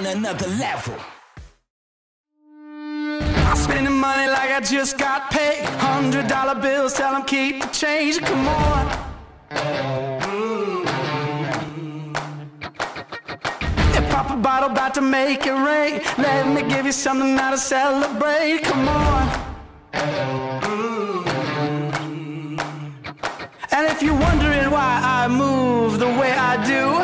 Another level. I'm spending money like I just got paid. $100 bills, tell them keep the change. Come on. Yeah, pop a bottle, about to make it rain. Let me give you something now to celebrate. Come on. And if you're wondering why I move the way I do,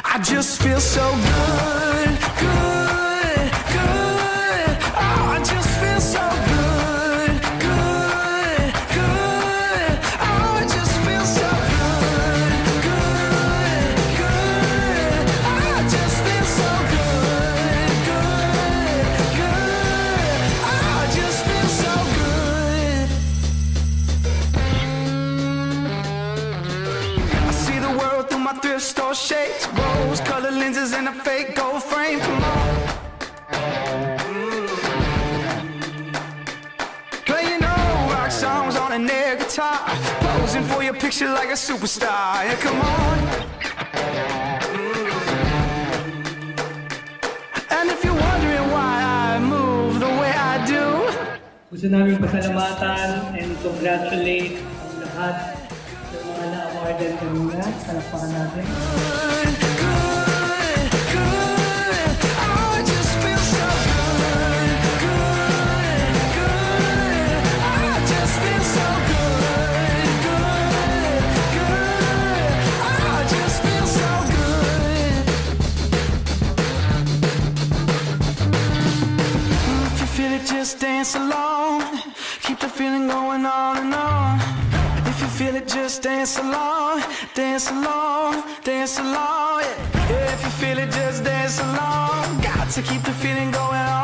I just feel so good, good, good. Oh, I just feel so good, good, good. Oh, I just feel so good, good, good. Oh, I just feel so good, good, good. Oh, I just feel so good. I see the world through my thrift store shades. Rose-colored lenses and a fake gold frame. Come on. Playing old rock songs on an air guitar, posing for your picture like a superstar. Yeah, come on. And if you're wondering why I move the way I do, gusto namin pasalamatan and congratulate ang lahat ng mga na-awardan kanina. Palakpakan natin. Just dance along, keep the feeling going on and on. If you feel it, just dance along, dance along, dance along. Yeah. If you feel it, just dance along. Got to keep the feeling going on.